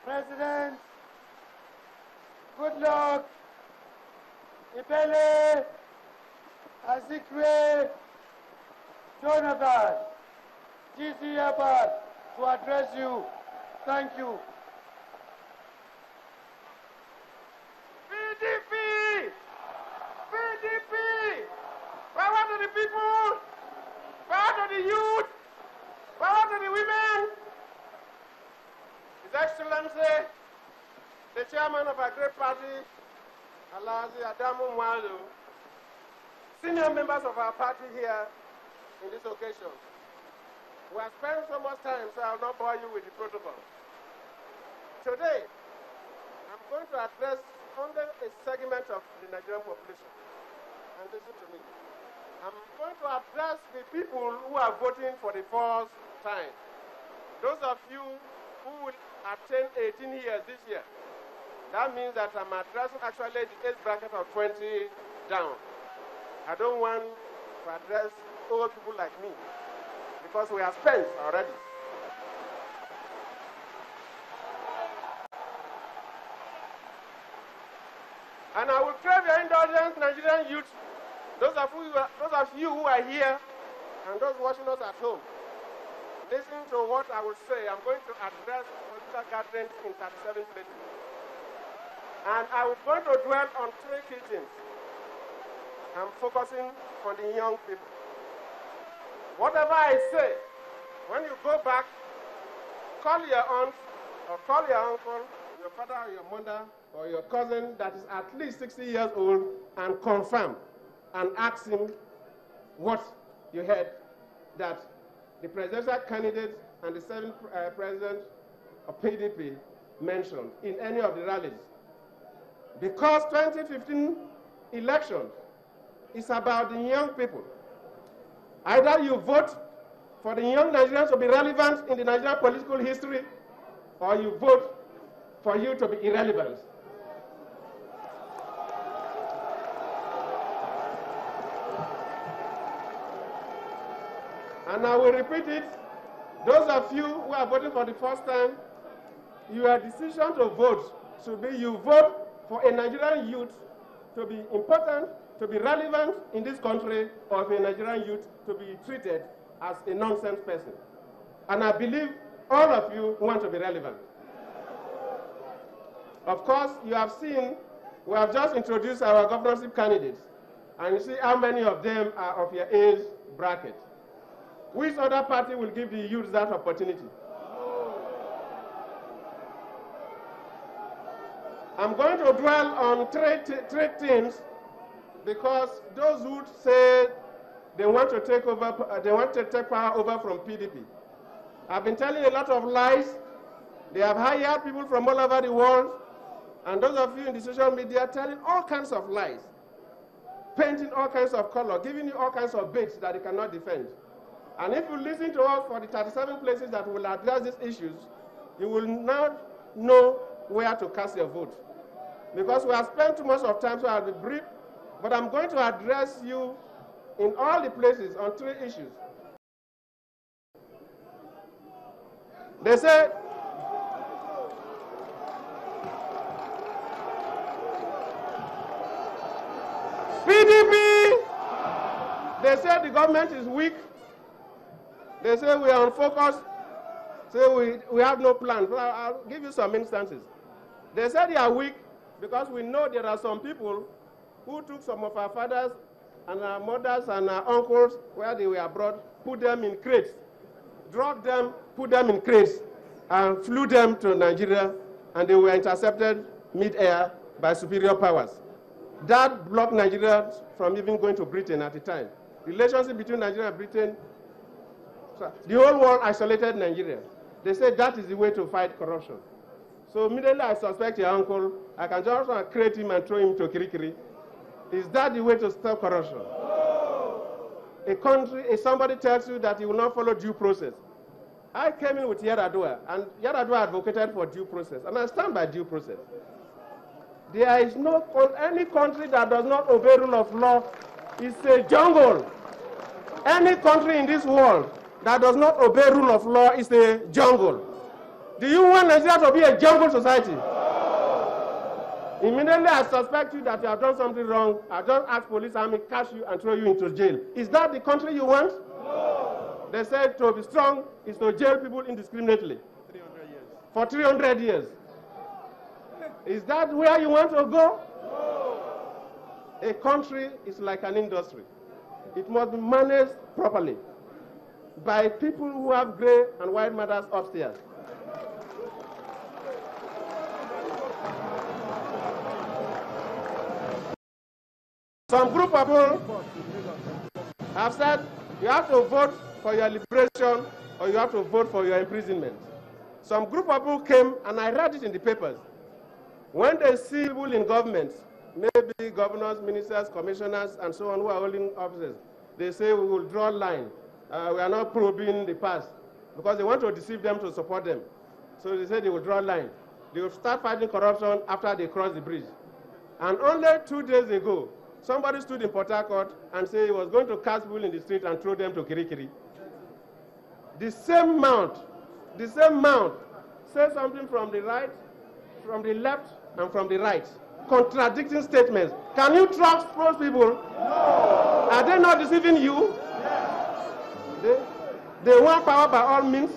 President Goodluck, Ibele, Azikwe, Jonathan, GC Abad to address you. Thank you. PDP! PDP! Power to the people! Power to the youth! Power to the women! His Excellency, the chairman of our great party, Alhaji Adamu Mwalu, senior members of our party here in this occasion. We have spent so much time, so I will not bore you with the protocol. Today, I'm going to address only a segment of the Nigerian population. And listen to me. I'm going to address the people who are voting for the first time. Those of you who will attain 18 years this year. That means that I'm addressing actually the age bracket of 20 down. I don't want to address old people like me because we are spent already. And I will crave your indulgence, Nigerian youth, those of you who are here and those watching us at home. Listen to what I will say. I'm going to address political gatherings in 37 places. And I was going to dwell on three key things. I'm focusing on the young people. Whatever I say, when you go back, call your aunt or call your uncle, your father or your mother or your cousin that is at least 60 years old and confirm and ask him what you heard that the presidential candidate and the seventh president of PDP mentioned in any of the rallies. Because 2015 election is about the young people. Either you vote for the young Nigerians to be relevant in the Nigerian political history, or you vote for you to be irrelevant. And I will repeat it. Those of you who are voting for the first time, your decision to vote should be you vote for a Nigerian youth to be important, to be relevant in this country, or for a Nigerian youth to be treated as a nonsense person. And I believe all of you want to be relevant. Of course, you have seen, we have just introduced our governorship candidates, and you see how many of them are of your age bracket. Which other party will give the youth that opportunity? I'm going to dwell on three things because those who say they want to take over, they want to take power over from PDP. I've been telling a lot of lies. They have hired people from all over the world, and those of you in the social media telling all kinds of lies, painting all kinds of color, giving you all kinds of baits that you cannot defend. And if you listen to us for the 37 places that will address these issues, you will now know where to cast your vote. Because we have spent too much of time, so I'll be brief, but I'm going to address you in all the places on three issues. They say, PDP, they say the government is weak. They say we are unfocused. Say we have no plan. So I'll give you some instances. They say they are weak because we know there are some people who took some of our fathers and our mothers and our uncles where they were brought, put them in crates, drugged them, put them in crates, and flew them to Nigeria, and they were intercepted mid-air by superior powers. That blocked Nigeria from even going to Britain at the time. The relationship between Nigeria and Britain, the whole world isolated Nigeria. They said that is the way to fight corruption. So immediately I suspect your uncle, I can just create him and throw him to Kirikiri. Is that the way to stop corruption? A country, if somebody tells you that he will not follow due process. I came in with Yar'Adua, and Yar'Adua advocated for due process, and I stand by due process. There is no any country that does not obey rule of law is a jungle. Any country in this world that does not obey rule of law is a jungle. Do you want Nigeria to be a jungle society? Immediately I suspect you that you have done something wrong, I just ask police army, catch you and throw you into jail. Is that the country you want? No. They said to be strong is to jail people indiscriminately. 300 years. For 300 years. Is that where you want to go? No. A country is like an industry. It must be managed properly by people who have gray and white matters upstairs. Some group of people have said you have to vote for your liberation or you have to vote for your imprisonment. Some group of people came, and I read it in the papers. When they see people in government, maybe governors, ministers, commissioners, and so on, who are holding offices, they say we will draw a line. We are not probing the past, because they want to deceive them to support them. So they say they will draw a line. They will start fighting corruption after they cross the bridge. And only 2 days ago, somebody stood in Port Harcourt and said he was going to cast people in the street and throw them to Kirikiri. The same mount, say something from the right, from the left, and from the right. Contradicting statements. Can you trust those people? No. Are they not deceiving you? Yes. They want power by all means.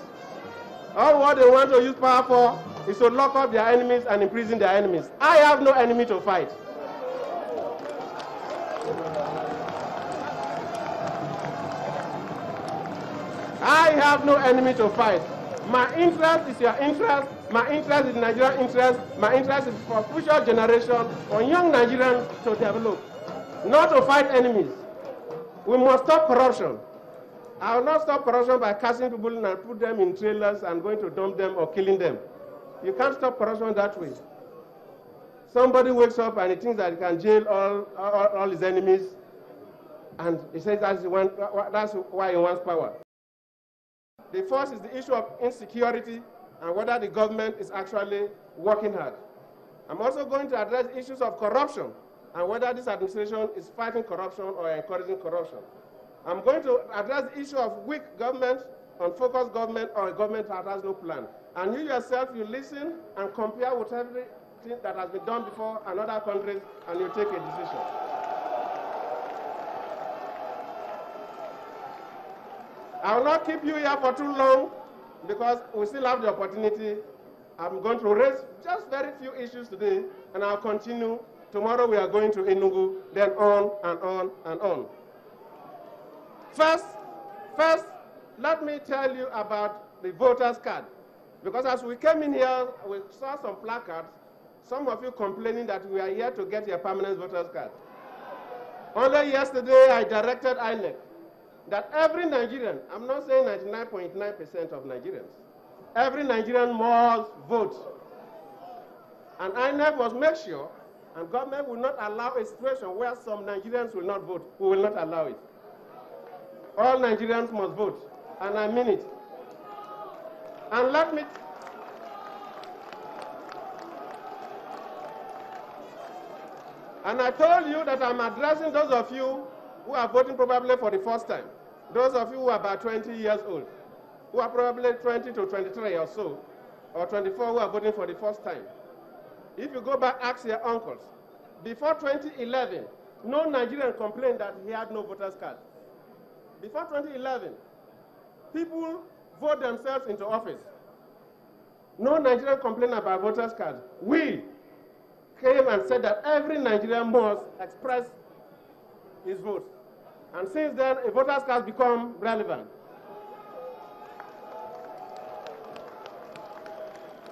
All what they want to use power for is to lock up their enemies and imprison their enemies. I have no enemy to fight. I have no enemy to fight. My interest is your interest. My interest is Nigerian interest. My interest is for future generation, for young Nigerians to develop, not to fight enemies. We must stop corruption. I will not stop corruption by casting people and put them in trailers and going to dump them or killing them. You can't stop corruption that way. Somebody wakes up and he thinks that he can jail all his enemies, and he says that's why he wants power. The first is the issue of insecurity and whether the government is actually working hard. I'm also going to address issues of corruption and whether this administration is fighting corruption or encouraging corruption. I'm going to address the issue of weak government, unfocused government, or a government that has no plan. And you yourself, you listen and compare with everything that has been done before in other countries, and you take a decision. I will not keep you here for too long because we still have the opportunity. I'm going to raise just very few issues today, and I'll continue. Tomorrow we are going to Enugu, then on and on and on. First, let me tell you about the voters' card. Because as we came in here, we saw some placards, some of you complaining that we are here to get your permanent voters' card. Only yesterday I directed INEC that every Nigerian, I'm not saying 99.9% of Nigerians, every Nigerian must vote. And INEC must make sure, and government will not allow a situation where some Nigerians will not vote. We will not allow it. All Nigerians must vote, and I mean it. And let me... And I told you that I'm addressing those of you who are voting probably for the first time. Those of you who are about 20 years old, who are probably 20 to 23 or so, or 24 who are voting for the first time. If you go back, ask your uncles. Before 2011, no Nigerian complained that he had no voter's card. Before 2011, people vote themselves into office. No Nigerian complained about voter's card. We came and said that every Nigerian must express his vote. And since then, a voter's card has become relevant.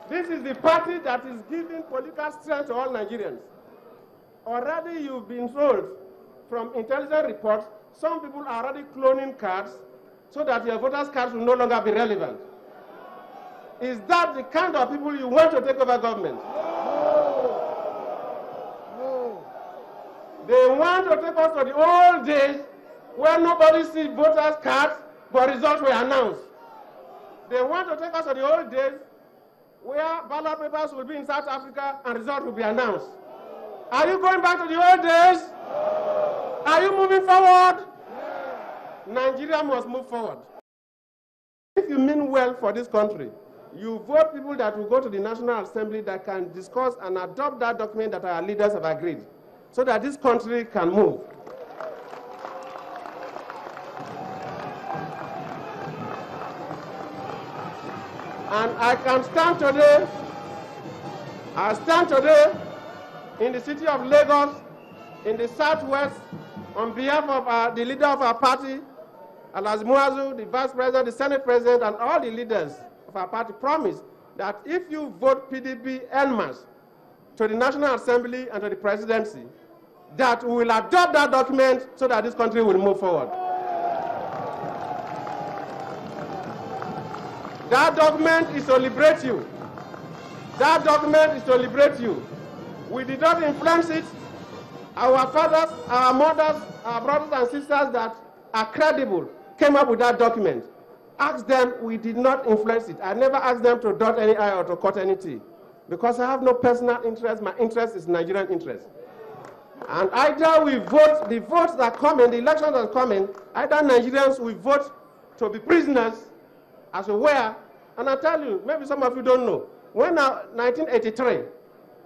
This is the party that is giving political strength to all Nigerians. Already you've been told from intelligence reports, some people are already cloning cards so that your voters' cards will no longer be relevant. Is that the kind of people you want to take over government? No. They want to take us to the old days where nobody sees voters' cards, but results were announced. They want to take us to the old days where ballot papers will be in South Africa and results will be announced. Are you going back to the old days? Are you moving forward? Nigeria must move forward. If you mean well for this country, You vote people that will go to the National Assembly that can discuss and adopt that document that our leaders have agreed, so that this country can move. And I stand today in the city of Lagos, in the Southwest, on behalf of the leader of our party, Alhaji Muazu, the Vice President, the Senate President, and all the leaders of our party promise that if you vote PDP en masse to the National Assembly and to the presidency, that we will adopt that document so that this country will move forward. That document is to liberate you. That document is to liberate you. We did not influence it. Our fathers, our mothers, our brothers and sisters that are credible came up with that document. Ask them, we did not influence it. I never asked them to dot any I or to cut any T, because I have no personal interest. My interest is Nigerian interest. And either we vote, the votes that come in, the elections that come in, either Nigerians will vote to be prisoners, as we were. And I tell you, maybe some of you don't know, when 1983,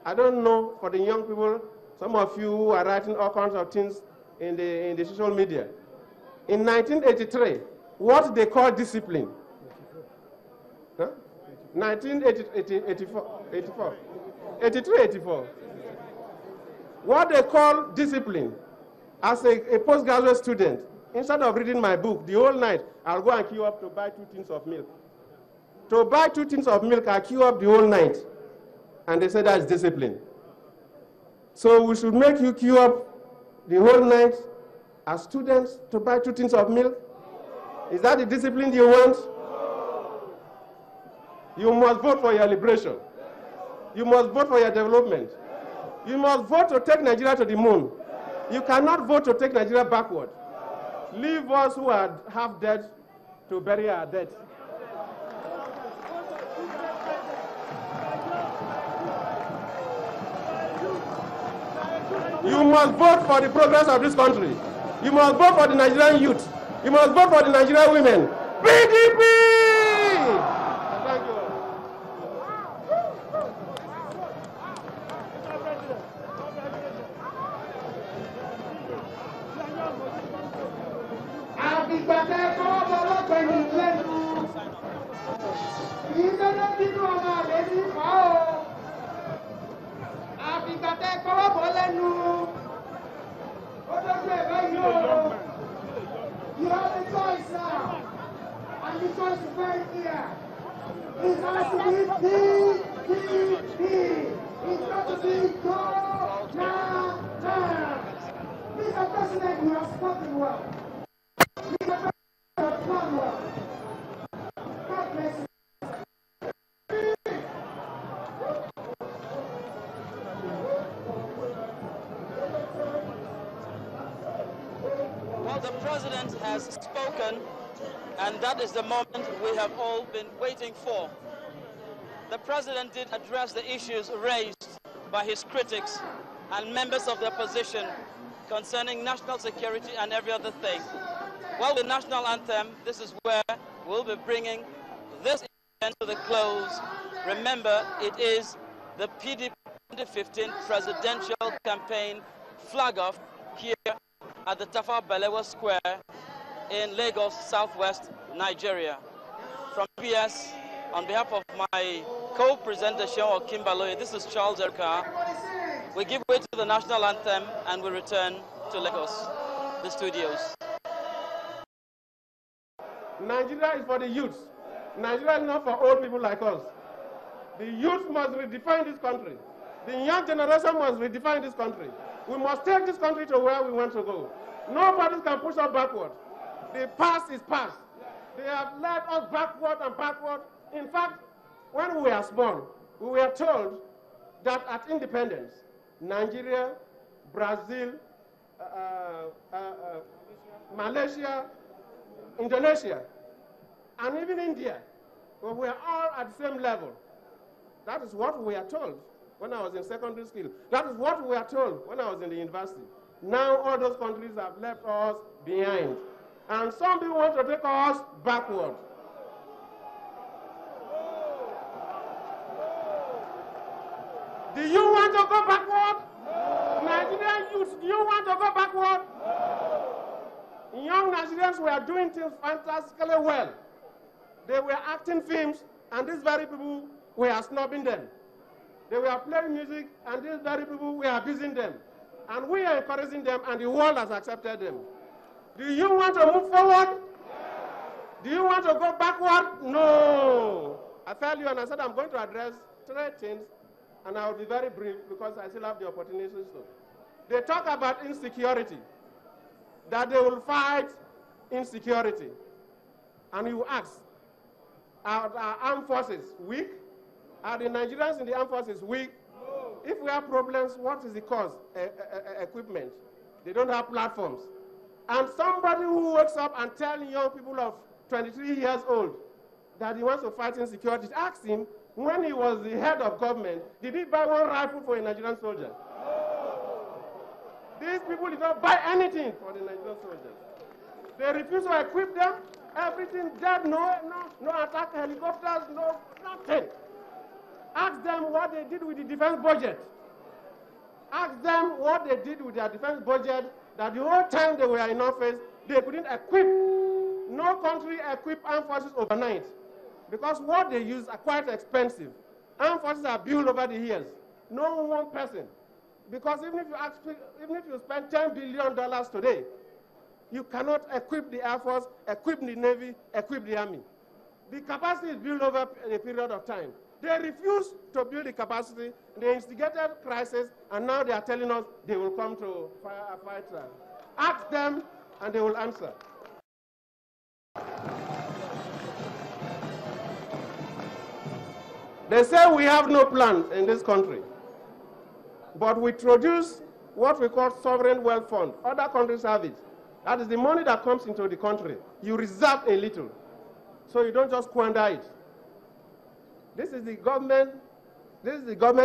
I don't know for the young people, some of you who are writing all kinds of things in the social media. In 1983, what they call discipline. 1984. What they call discipline, as a postgraduate student, instead of reading my book the whole night, I'll go and queue up to buy 2 tins of milk. To buy 2 tins of milk, I queue up the whole night. And they say that's discipline. So we should make you queue up the whole night as students to buy 2 tins of milk? Is that the discipline you want? You must vote for your liberation. You must vote for your development. You must vote to take Nigeria to the moon. You cannot vote to take Nigeria backward. Leave us who are half dead to bury our dead. You must vote for the progress of this country. You must vote for the Nigerian youth. You must vote for the Nigerian women. PDP! Thank you. You have a choice now, and the choice is very clear. It has to be PDP. It's got to be go now. Mr. President, you have spoken well. Mr. President, you have done well. God bless you. Well, the president has spoken, and that is the moment we have all been waiting for. The president did address the issues raised by his critics and members of the opposition concerning national security and every other thing. Well, the national anthem, this is where we'll be bringing this event to the close. Remember, it is the PDP 2015 presidential campaign flag-off here at the Tafawa Balewa Square in Lagos, Southwest Nigeria. From PS, on behalf of my co-presenter, Sean Kimbaloye, this is Charles Erka. We give way to the national anthem and we return to Lagos, the studios. Nigeria is for the youth. Nigeria is not for old people like us. The youth must redefine this country. The young generation must redefine this country. We must take this country to where we want to go. Nobody can push us backward. The past is past. They have led us backward and backward. In fact, when we were small, we were told that at independence, Nigeria, Brazil, Malaysia, Indonesia, and even India, we were all at the same level. That is what we are told when I was in secondary school. That is what we are told when I was in the university. Now all those countries have left us behind. And some people want to take us backward. Do you want to go backward? Nigerian youth, do you want to go backward? Young Nigerians were doing things fantastically well. They were acting films, and these very people were snubbing them. They were playing music, and these very people were abusing them. And we are encouraging them, and the world has accepted them. Do you want to move forward? Do you want to go backward? No. I tell you, and I said I'm going to address 3 things, and I will be very brief because I still have the opportunity to. They talk about insecurity, that they will fight insecurity. And you ask, are our armed forces weak? Are the Nigerians in the armed forces weak? No. If we have problems, what is the cause? Equipment. They don't have platforms. And somebody who wakes up and tells young people of 23 years old that he wants to fight insecurity, ask him, when he was the head of government, did he buy 1 rifle for a Nigerian soldier? These people did not buy anything for the Nigerian soldiers. They refuse to equip them. Everything dead, no attack helicopters, no nothing. Ask them what they did with the defense budget. Ask them what they did with their defense budget, that the whole time they were in office, they couldn't equip. No country equipped armed forces overnight, because what they use are quite expensive. Armed forces are built over the years. No one person. Because even if you spend $10 billion today, you cannot equip the Air Force, equip the Navy, equip the Army. The capacity is built over a period of time. They refuse to build the capacity. They instigated crisis, and now they are telling us they will come to fight. Ask them, and they will answer. They say we have no plan in this country, but we introduce what we call sovereign wealth fund. Other countries have it. That is the money that comes into the country. You reserve a little, so you don't just squander it. This is the government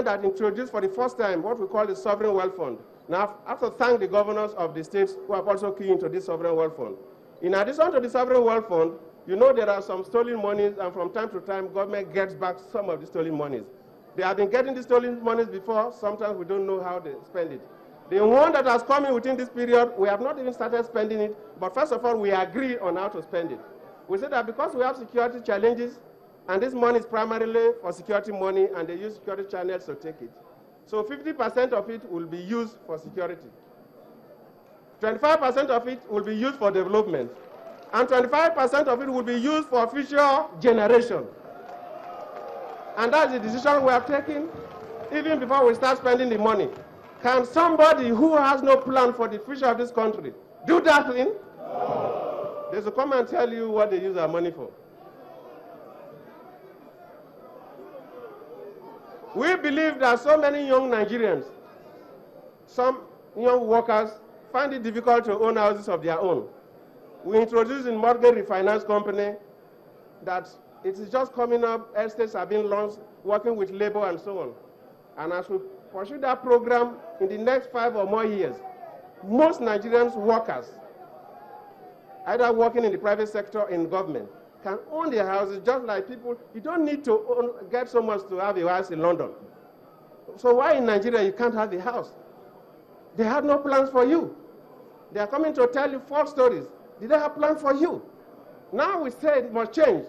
that introduced for the first time what we call the sovereign wealth fund. Now, I have to thank the governors of the states who have also keyed into this sovereign wealth fund. In addition to the sovereign wealth fund, you know there are some stolen monies, and from time to time, government gets back some of the stolen monies. They have been getting the stolen monies before. Sometimes we don't know how they spend it. The one that has come in within this period, we have not even started spending it, but first of all, we agree on how to spend it. We say that because we have security challenges, and this money is primarily for security money, and they use security channels to take it. So 50% of it will be used for security. 25% of it will be used for development. And 25% of it will be used for future generation. And that's the decision we have taken, even before we start spending the money. Can somebody who has no plan for the future of this country do that thing? No. They should come and tell you what they use our money for. We believe that so many young Nigerians, some young workers, find it difficult to own houses of their own. We introduced in mortgage refinance company that it is just coming up, estates are being launched, working with labor and so on. And as we pursue that program in the next 5 or more years, most Nigerians workers, either working in the private sector or in government, can own their houses just like people. You don't need to get so much to have a house in London. So why in Nigeria you can't have a house? They had no plans for you. They are coming to tell you false stories. Did they have plans for you? Now we say it must change.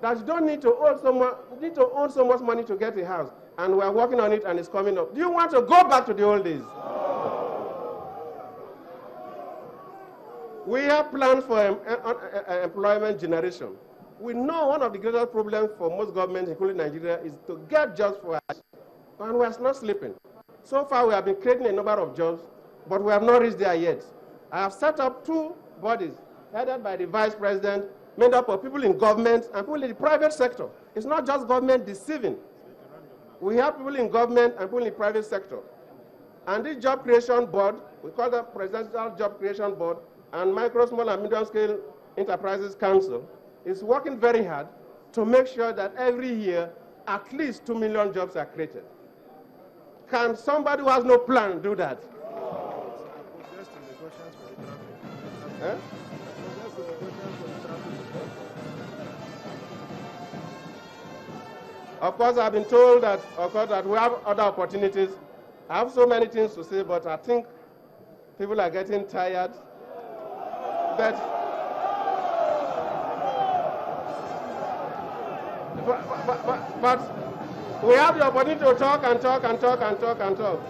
That you don't need to own so much money to get a house. And we are working on it, and it's coming up. Do you want to go back to the old days? We have plans for employment generation. We know one of the greatest problems for most governments, including Nigeria, is to get jobs for us. And we are not sleeping. So far, we have been creating a number of jobs, but we have not reached there yet. I have set up 2 bodies, headed by the vice president, made up of people in government and people in the private sector. It's not just government deceiving. We have people in government and people in the private sector. And this job creation board, we call that Presidential Job Creation Board, and Micro, Small, and Medium Scale Enterprises Council is working very hard to make sure that every year at least 2 million jobs are created. Can somebody who has no plan do that? Huh? Of course, I've been told that, of course, that we have other opportunities. I have so many things to say, but I think people are getting tired. But we have the opportunity to talk and talk and talk and talk and talk.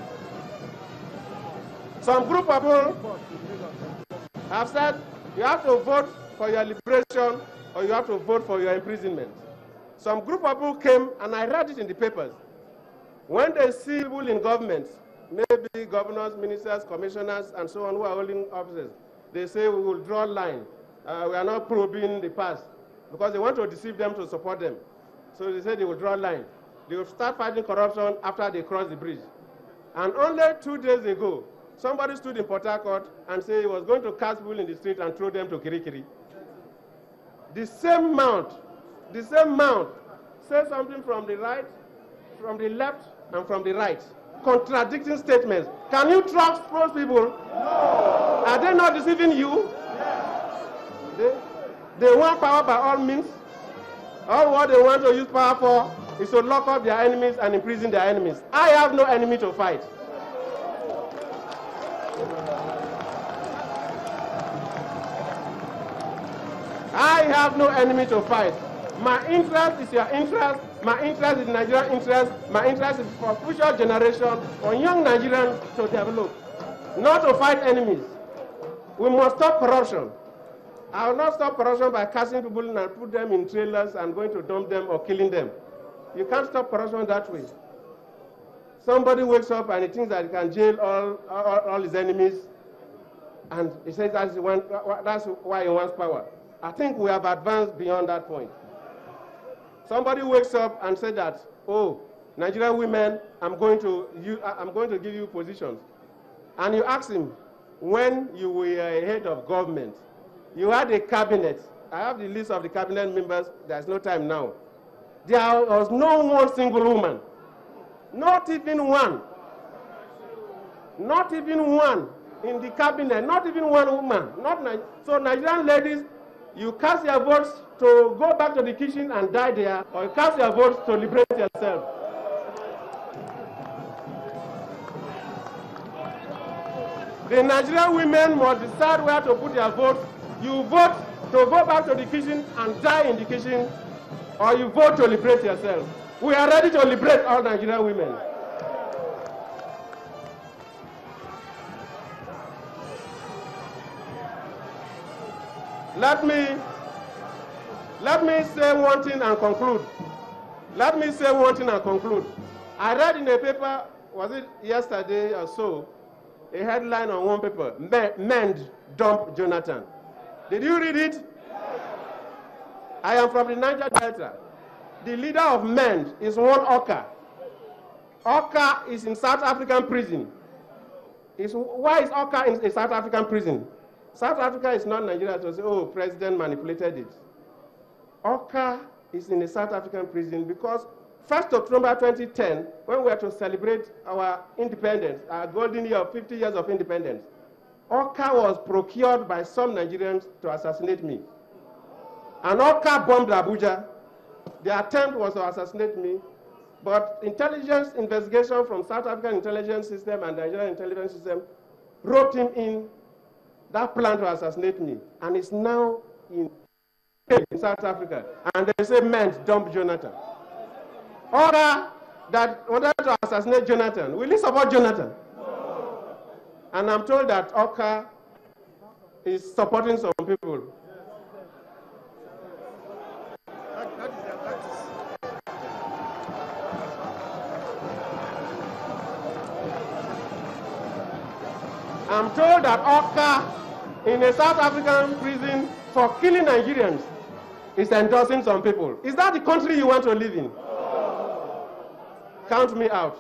Some group of people have said you have to vote for your liberation or you have to vote for your imprisonment. Some group of people came, and I read it in the papers. When they see people in government, maybe governors, ministers, commissioners, and so on, who are holding offices, they say we will draw a line. We are not probing the past, because they want to deceive them to support them. So they say they will draw a line. They will start fighting corruption after they cross the bridge. And only 2 days ago, somebody stood in Port Harcourt and said he was going to cast people in the street and throw them to Kirikiri. The same mount says something from the right, from the left, and from the right, contradicting statements. Can you trust those people? No. Are they not deceiving you? Yes. They want power by all means. All what they want to use power for is to lock up their enemies and imprison their enemies. I have no enemy to fight. I have no enemy to fight. My interest is your interest. My interest is Nigerian interest. My interest is for future generation, for young Nigerians to develop, not to fight enemies. We must stop corruption. I will not stop corruption by casting people in and put them in trailers and going to dump them or killing them. You can't stop corruption that way. Somebody wakes up and he thinks that he can jail all his enemies, and he says that's why he wants power. I think we have advanced beyond that point. Somebody wakes up and said that, oh, Nigerian women, I'm going to give you positions. And you ask him, when you were a head of government, you had a cabinet. I have the list of the cabinet members. There's no time now. There was no one single woman. Not even one. Not even one in the cabinet. Not even one woman. So Nigerian ladies, you cast your votes to go back to the kitchen and die there, or you cast your votes to liberate yourself. The Nigerian women must decide where to put their votes. You vote to go back to the kitchen and die in the kitchen, or you vote to liberate yourself. We are ready to liberate all Nigerian women. Let me say one thing and conclude. Let me say one thing and conclude. I read in a paper, was it yesterday or so, a headline on one paper, MEND dump Jonathan. Did you read it? I am from the Niger Delta. The leader of MEND is one Oka. Oka is in South African prison. Why is Oka in a South African prison? South Africa is not Nigeria to say, oh, president manipulated it. Oka is in a South African prison because 1st October 2010, when we were to celebrate our independence, our golden year of 50 years of independence, Oka was procured by some Nigerians to assassinate me. And Oka bombed Abuja. The attempt was to assassinate me, but intelligence investigation from South African intelligence system and Nigerian intelligence system roped him in that plan to assassinate me, and it's now in South Africa, and they say MEND dump Jonathan. Order that wanted to assassinate Jonathan. Will you support Jonathan? No. And I'm told that Oka is supporting some people. I'm told that Oka in a South African prison for killing Nigerians is endorsing some people. Is that the country you want to live in? No. Count me out.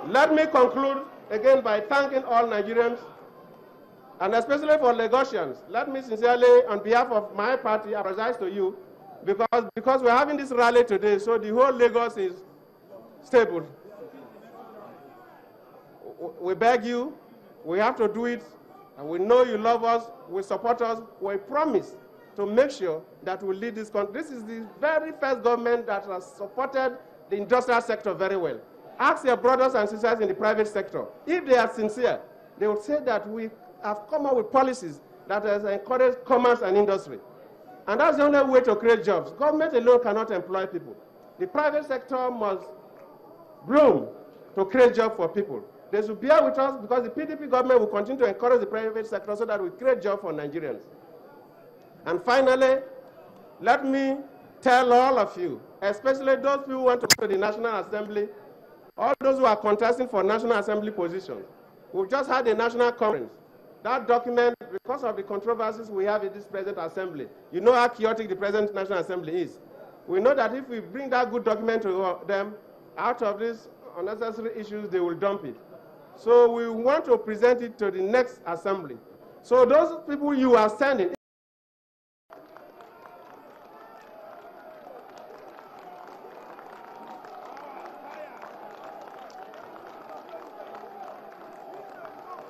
Let me conclude again by thanking all Nigerians, and especially for Lagosians. Let me sincerely, on behalf of my party, apologize to you because we're having this rally today, so the whole Lagos is stable. We beg you, we have to do it, and we know you love us, we support us, we promise to make sure that we lead this country. This is the very first government that has supported the industrial sector very well. Ask your brothers and sisters in the private sector. If they are sincere, they will say that we have come up with policies that has encouraged commerce and industry. And that's the only way to create jobs. Government alone cannot employ people. The private sector must bloom to create jobs for people. They should bear with us because the PDP government will continue to encourage the private sector so that we create jobs for Nigerians. And finally, let me tell all of you, especially those people who want to go to the National Assembly, all those who are contesting for National Assembly positions. We've just had a national conference. That document, because of the controversies we have in this present assembly, you know how chaotic the present National Assembly is. We know that if we bring that good document to them, out of these unnecessary issues, they will dump it. So we want to present it to the next assembly. So those people you are sending,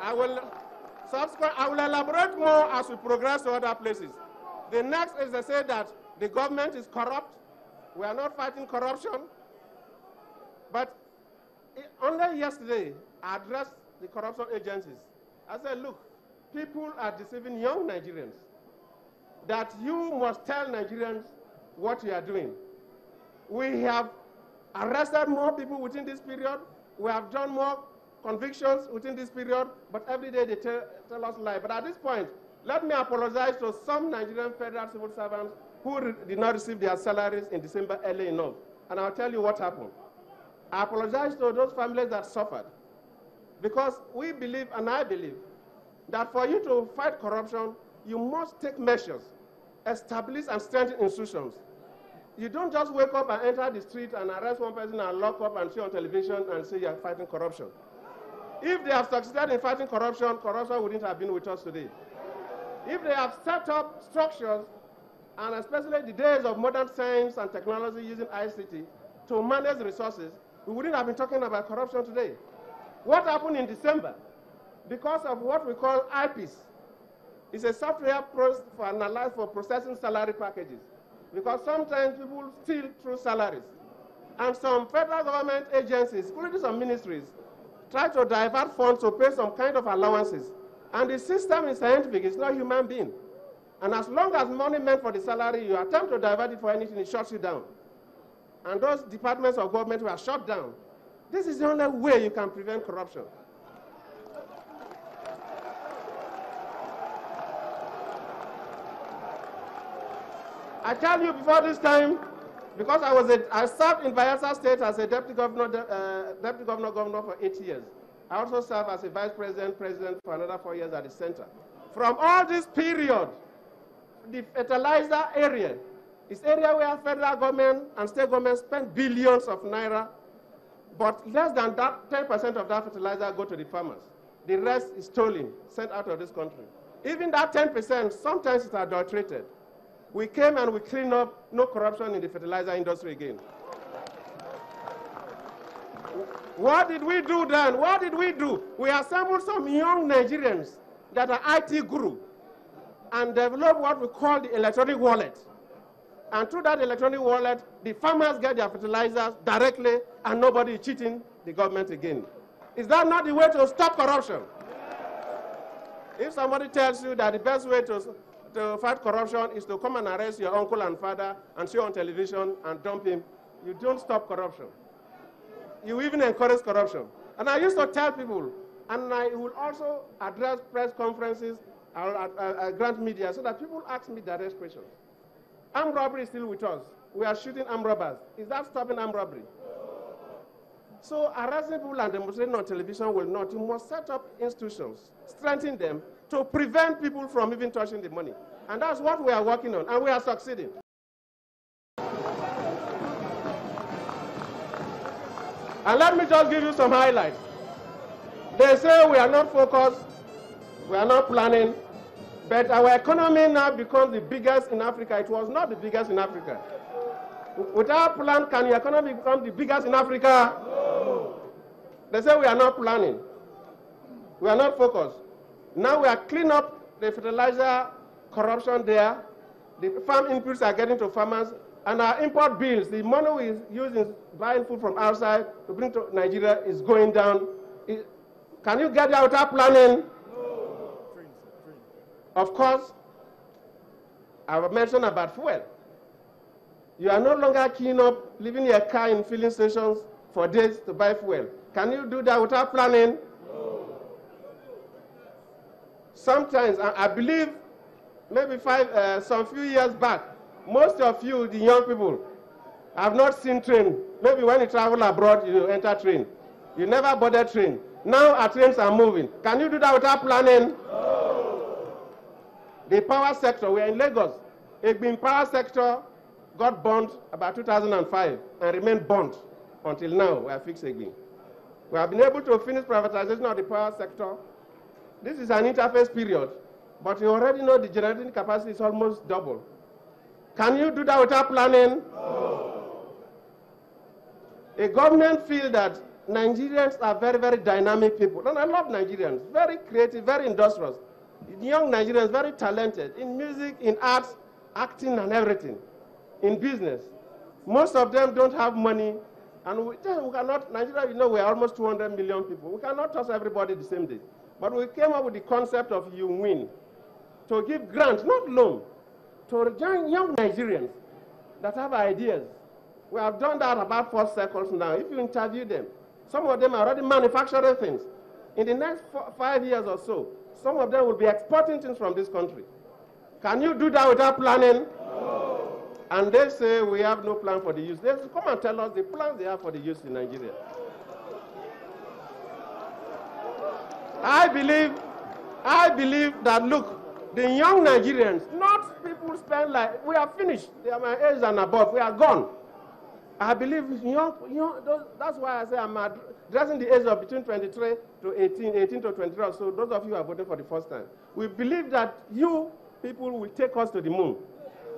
I will elaborate more as we progress to other places. The next is to say that the government is corrupt. We are not fighting corruption. But only yesterday, I addressed the corruption agencies. I said, look, people are deceiving young Nigerians. That you must tell Nigerians what you are doing. We have arrested more people within this period. We have done more convictions within this period, but every day they tell us lie. But at this point, let me apologize to some Nigerian federal civil servants who did not receive their salaries in December early enough. And I'll tell you what happened. I apologize to those families that suffered, because we believe, and I believe, that for you to fight corruption, you must take measures, establish and strengthen institutions. You don't just wake up and enter the street and arrest one person and lock up and show on television and say you're fighting corruption. If they have succeeded in fighting corruption, corruption wouldn't have been with us today. If they have set up structures, and especially the days of modern science and technology using ICT to manage resources, we wouldn't have been talking about corruption today. What happened in December? Because of what we call IPs, it's a software for processing salary packages. Because sometimes people steal through salaries. And some federal government agencies, including some ministries, try to divert funds to pay some kind of allowances. And the system is scientific, it's not human being. And as long as money meant for the salary, you attempt to divert it for anything, it shuts you down. And those departments of government were shut down. This is the only way you can prevent corruption. I tell you before this time, because I served in Bayelsa State as a deputy governor for 8 years. I also served as a vice president for another 4 years at the center. From all this period, the fertilizer area is area where federal government and state government spend billions of naira, but less than that 10% of that fertilizer go to the farmers. The rest is stolen, sent out of this country. Even that 10%, sometimes it's adulterated. We came and we cleaned up, no corruption in the fertilizer industry again. What did we do then? What did we do? We assembled some young Nigerians that are IT guru and developed what we call the electronic wallet. And through that electronic wallet, the farmers get their fertilizers directly and nobody is cheating the government again. Is that not the way to stop corruption? If somebody tells you that the best way to fight corruption is to come and arrest your uncle and father and show on television and dump him, you don't stop corruption. You even encourage corruption. And I used to tell people, and I will also address press conferences, I'll grant media, so that people ask me direct questions. Armed robbery is still with us. We are shooting armed robbers. Is that stopping armed robbery? So arresting people and demonstrating on television will not. You must set up institutions, strengthen them, to prevent people from even touching the money. And that's what we are working on, and we are succeeding. And let me just give you some highlights. They say we are not focused, we are not planning, but our economy now becomes the biggest in Africa. It was not the biggest in Africa. Without plan, can your economy become the biggest in Africa? No. They say we are not planning. We are not focused. Now we are cleaning up the fertilizer corruption there. The farm inputs are getting to farmers, and our import bills, the money we use in buying food from outside to bring to Nigeria is going down. Can you get there without planning? No. Of course, I've mentioned about fuel. You are no longer keen up leaving your car in filling stations for days to buy fuel. Can you do that without planning? No. Sometimes, I believe, maybe some few years back, most of you, the young people, have not seen train. Maybe when you travel abroad, you enter train. You never boarded train. Now our trains are moving. Can you do that without planning? No. The power sector, we are in Lagos. The power sector got burnt about 2005 and remained burnt until now. We are fixed again. We have been able to finish privatization of the power sector. This is an interface period, but you already know the generating capacity is almost double. Can you do that without planning? No. A government feels that Nigerians are very, very dynamic people. And I love Nigerians, very creative, very industrious. Young Nigerians, very talented in music, in arts, acting and everything, in business. Most of them don't have money. And we cannot, Nigeria, you know, we are almost 200 million people. We cannot touch everybody the same day. But we came up with the concept of you win, to give grants, not loan, to young Nigerians that have ideas. We have done that about 4 cycles now. If you interview them, some of them are already manufacturing things. In the next 5 years or so, some of them will be exporting things from this country. Can you do that without planning? No. And they say we have no plan for the youth. They come and tell us the plans they have for the youth in Nigeria. I believe that, look, the young Nigerians, not people spend like, we are finished. They are my age and above. We are gone. I believe that's why I say I'm addressing the age of between 23 to 18 to 23. So those of you who are voting for the first time, we believe that you people will take us to the moon.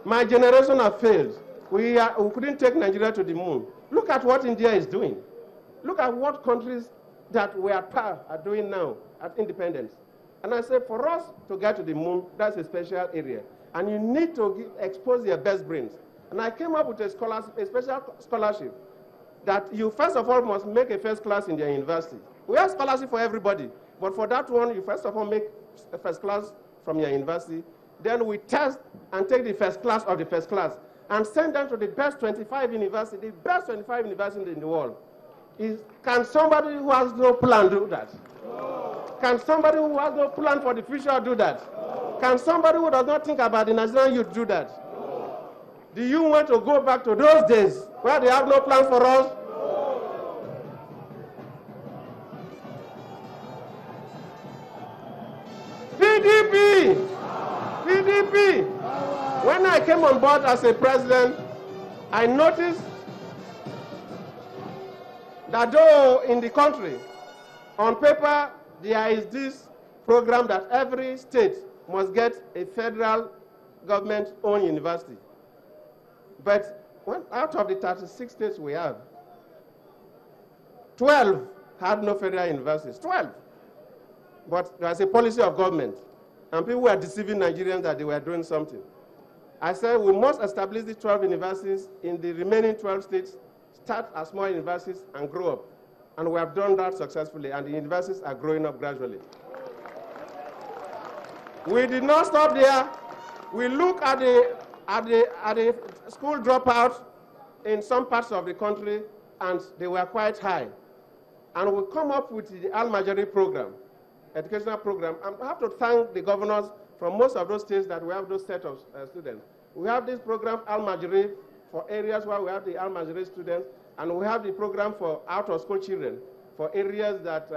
My generation have failed. We couldn't take Nigeria to the moon. Look at what India is doing. Look at what countries that we are doing now at independence. And I say for us to get to the moon, that's a special area. And you need to expose your best brains. And I came up with a special scholarship that you first of all must make a first class in your university. We have scholarship for everybody, but for that one, you first of all make a first class from your university. Then we test and take the first class of the first class and send them to the best 25 universities, the best 25 universities in the world. Can somebody who has no plan do that? No. Can somebody who has no plan for the future do that? No. Can somebody who does not think about the Nigerian youth do that? Do you want to go back to those days where they have no plan for us? No. PDP! PDP! When I came on board as a president, I noticed that though in the country, on paper, there is this program that every state must get a federal government-owned university. But out of the 36 states we have, 12 had no federal universities, 12. But there's a policy of government, and people were deceiving Nigerians that they were doing something. I said we must establish the 12 universities in the remaining 12 states, start as small universities and grow up. And we have done that successfully, and the universities are growing up gradually. We did not stop there. We look at the school dropouts in some parts of the country, and they were quite high. And we come up with the Al-Majari program, educational program. And I have to thank the governors from most of those states that we have those set of students. We have this program, Al-Majari, for areas where we have the Al-Majari students, and we have the program for out-of-school children, for areas that,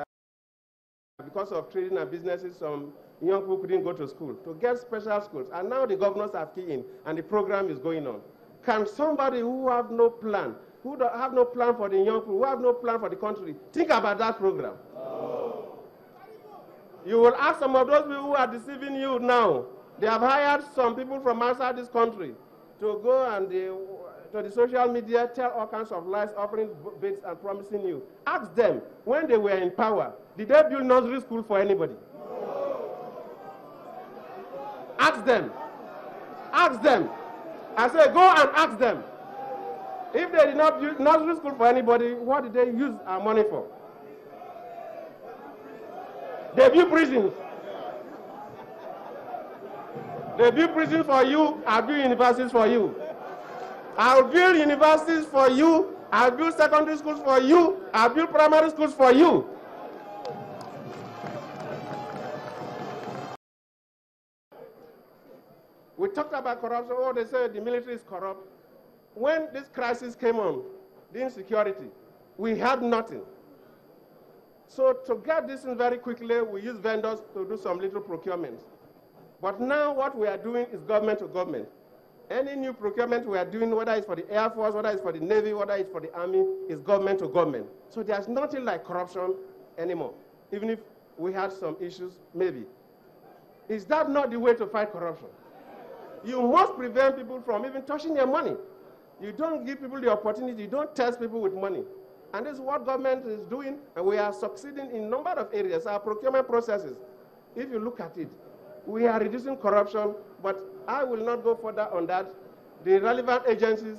because of trading and businesses, some young people couldn't go to school, to get special schools. And now the governors have keyed in, and the program is going on. Can somebody who have no plan, who don't have no plan for the young people, who have no plan for the country, think about that program? No. You will ask some of those people who are deceiving you now. They have hired some people from outside this country to go and to the social media, tell all kinds of lies, offering bids and promising you. Ask them, when they were in power, did they build nursery school for anybody? No. Ask them. Ask them. I say, go and ask them. If they did not use nursery school for anybody, what did they use our money for? They build prisons. They build prisons for you, I build universities for you. I'll build universities for you, I'll build secondary schools for you, I'll build primary schools for you. We talked about corruption. Oh, they said the military is corrupt. When this crisis came on, the insecurity, we had nothing. So to get this in very quickly, we use vendors to do some little procurement. But now what we are doing is government to government. Any new procurement we are doing, whether it's for the Air Force, whether it's for the Navy, whether it's for the Army, is government to government. So there's nothing like corruption anymore, even if we had some issues, maybe. Is that not the way to fight corruption? You must prevent people from even touching their money. You don't give people the opportunity, you don't test people with money. And this is what government is doing, and we are succeeding in a number of areas. Our procurement processes, if you look at it, we are reducing corruption, but I will not go further on that. The relevant agencies,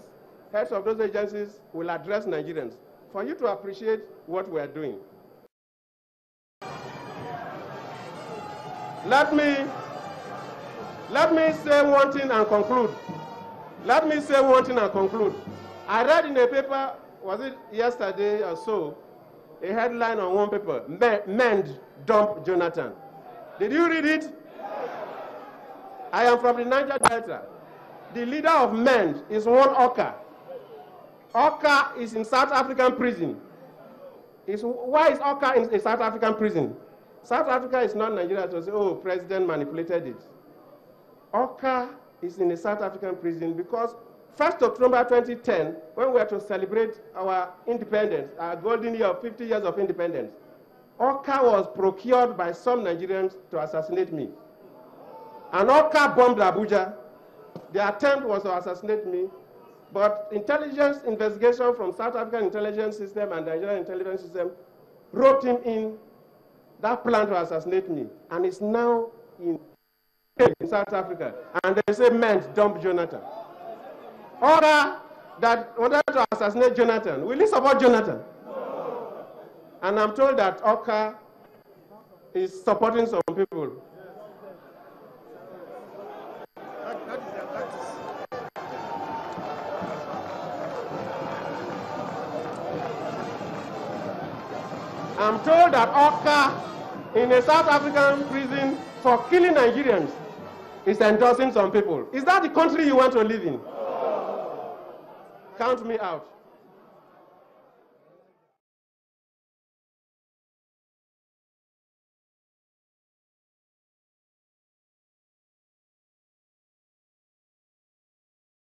heads of those agencies, will address Nigerians for you to appreciate what we are doing. Let me say one thing and conclude. Let me say one thing and conclude. I read in a paper, was it yesterday or so, a headline on one paper, MEND dump Jonathan. Did you read it? I am from the Niger Delta. The leader of MEND is one Oka. Oka is in South African prison. Why is Oka in a South African prison? South Africa is not Nigeria to say, oh, president manipulated it. Oka is in a South African prison because 1st October 2010, when we were to celebrate our independence, our golden year of 50 years of independence, Oka was procured by some Nigerians to assassinate me. And Oka bombed Abuja. The attempt was to assassinate me, but intelligence investigation from South African intelligence system and Nigerian intelligence system roped him in that plan to assassinate me, and it's now in South Africa. And they say, men dump Jonathan. Order that wanted to assassinate Jonathan. Will you support Jonathan? No. And I'm told that Oka is supporting some people. I'm told that Oka in a South African prison for killing Nigerians is endorsing some people. Is that the country you want to live in? Count me out.